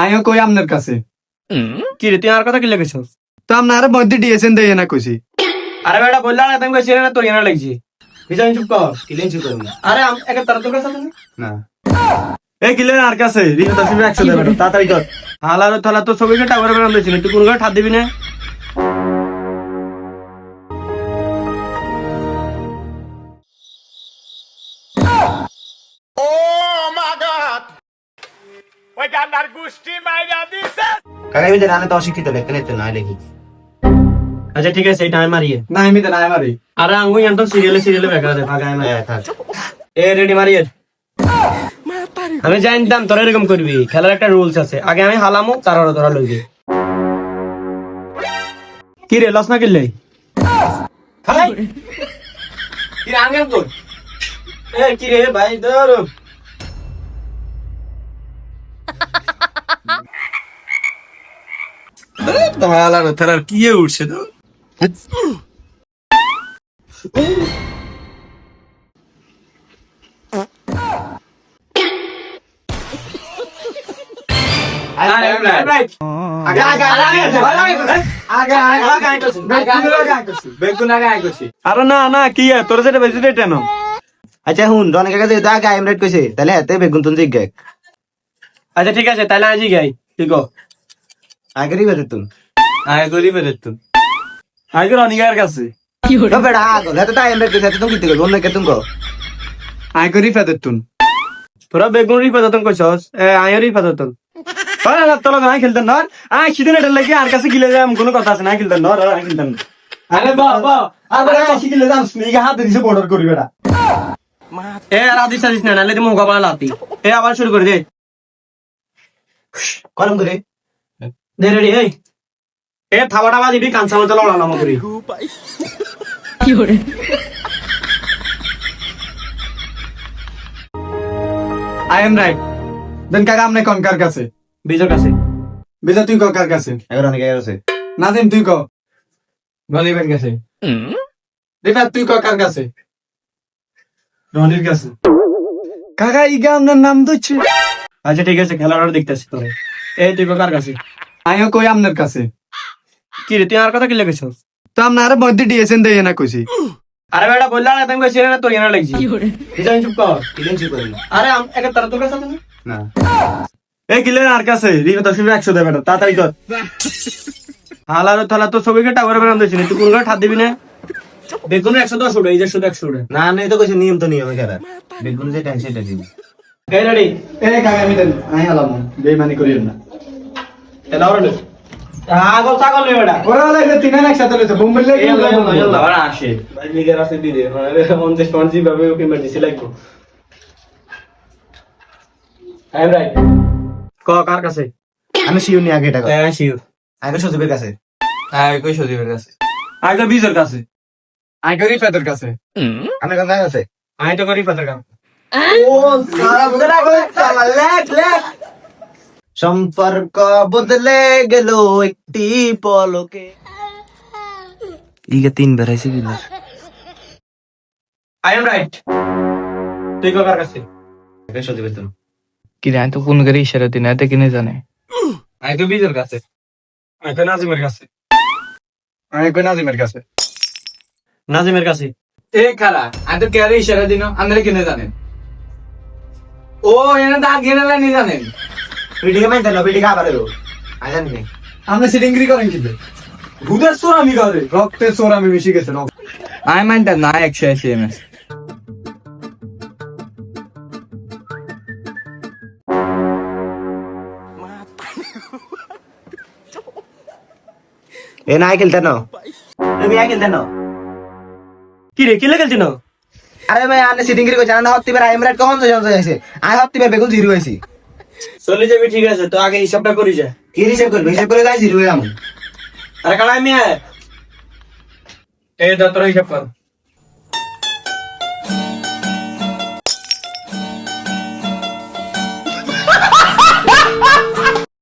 আমিও কই আপনার কাছে। কি রে তুই আর কথা কি লেগেছিস? তো আপনার মধ্যে দিয়েছেন দেয় না কইছি। আরে বেটা বললা না তুমি কইছিস না তোর এনা লাগছে। বিজান চুপ কর। কিলেন চুপ করুন আরে একা তার তোর কাছে না। এই কিলেন আর কাছে রিও দশমিক 100 দেবে তাড়াতাড়ি কর। হালার থালা তো ছবিকে টাওয়ারে বানান দিছিস তুই কোন ঘরে ঠাত দিবি না? কাকা আমি জানি তো অশিক্ষিত লেখতে নিতে না লেখি। আচ্ছা ঠিক আছে এটা আমি মারিয়ে। না আমি তো না মারি। আরে আঙ্গুই আনতো সিরিয়ালে বেকার দে ভাগায় না। হ্যাঁ থাক। এ রেডি মারিয়ে। আমি জানতাম তোরা এরকম করবি। খেলার একটা রুলস আছে। আগে আমি হালামু তারপরে তোরা লইবি। কি রে লস না কিনলে? হাই কি রে আঙ্গেল কর। এ কি রে ভাই ধর। তোমার আলাদা তার কি উঠছে তো। আরে না না কি তোর যেটা বেশি রেট এনো। আচ্ছা হুন রনে কাকা যেহেতু আগে আইম রেট কইছে তাহলে হাতে বেগুন তুন জিজ্ঞাক। আচ্ছা ঠিক আছে তাহলে আজই গাই ঠিক আগেরই বেতন তুন। আয় করি বেরে তুই আয় কর অনিগার কাছে তো বেড়া আগল হাতে তো আইম রেট কইছে তুমি কিতে করব অন্য কে তুমি কো। আয় করি ফেদের তুই তোরা বেগুনরি পাতাতন কইছস আয়রি পাতাতন আরে না তোলা না খেলতেন না আয় সিদিন এটা লাগি আর কাছে গিলে যাম কোনো কথা আছে না খেলতেন না আর খেলতেন না আরে বাবা আরে কাছে গিলে যাম স্নিগা হাত দিছে বর্ডার করি বেটা এ আর আদি সাজিস না নালে তুমি মোকাবেলা লাতি এ আবার শুরু করে দে কলম করে দে রেডি এই এ থাবাটা বাজিবি কাঁচা মতো লড়া নাম করি কি হরে আই এম রাইট দেন কাকা আমনে কোন কার কাছে বিজয় কাছে বিজা তুই কর কার কাছে এবার অনেক আছে নাজিম তুই কর গলিবেন কাছে রিফাত তুই কর কার কাছে রনির কাছে কাকা ইগা আমনের নাম দচ্ছে আচ্ছা ঠিক আছে খেলার আর দেখতেছি তোরে এই তুই কার কাছে আমিও কই আমনের কাছে কি রে তুই আর কথা কি লেগেছস তো আপনার মধ্যে দিয়েছেন দেয় না কইছি আরে বেটা বললা না তুমি কইছিস না তোর এনা লাগছে কি হরে বিজয় চুপ কর কিলেন চুপ করুন আরে একা তার তোর কাছে না। এই কিলেন আর কাছে রিও দশমিক 100 দেবে তাড়াতাড়ি কর। হালার থালা তো ছবিকে টাওয়ারে বানান দিছিস তুই কোন ঘরে ঠাত দিবি না? বেগুন 110 উঠে এই যে 110 উঠে না না এই তো কইছে নিয়ম তো নিয়ম খেলা বেগুন যেটা সেটা দিবি। এই রেডি এই কাকা আমি দেন আই আলাম বেইমানি করিয়েন না এলা ওরে আগল ছাগল নে বেটা ওরা লাগে তিন একসাথে লইছে বোম্বের লাগে আবার আসে ভাই লিগের আছে দিলে মানে 50 পয়েন্ট ভাবে ওকে ইমার্জেন্সি লাগবে আই এম রাইট কার কাছে আমি শিওর নি আগে এটা কর। হ্যাঁ শিওর আগে সজীবের কাছে। আয় কই সদীপের কাছে আয় কই বিজের কাছে আয় কই রিফাতের কাছে আমি কোন কাছে আছে আমি তো করি ফাদার কাম ও সারা বদলা কই সালা লেখ লেখ সম্পর্ক বদলে গেল একটি পলকে। ইগে তিন বার আইছে কিনা আই এম রাইট তুই কার কাছে আগে সজীবের তুমি কি জানি তো কোন করে ইশারা দিন এতে কিনে জানে আই তো বিজের কাছে আয় কই নাজিমের কাছে আয় কই নাজিমের কাছে নাজিমের কাছে এ খালা আয় তো কেয়ারে ইশারা দিন আপনারা কিনে জানেন ও এনে দা গেনে নি জানেন ভিডিও মাইতে না ভিডিও খাবার রো আজান নে আপনি সিটিংরি করেন কি ভূতের চোর আমি করে রক্তের চোর আমি বেশি গেছে আই মাইন্ড না 180 এমএস এ না খেলতে না তুমি আই খেলতে না কি রে কি লেগেছিল না আরে ভাই আনে সিটিং করে জানা না হতে পারে এমরাইট কখন যাইছে আই হতে পারে বেগুন জিরো হইছি চলে যাবি ঠিক আছে তো আগে হিসাবটা করি যা কি হিসাব করবে হিসাব করে গাই জিরো আমি আরে কালা আমি এই দত্তর হিসাব কর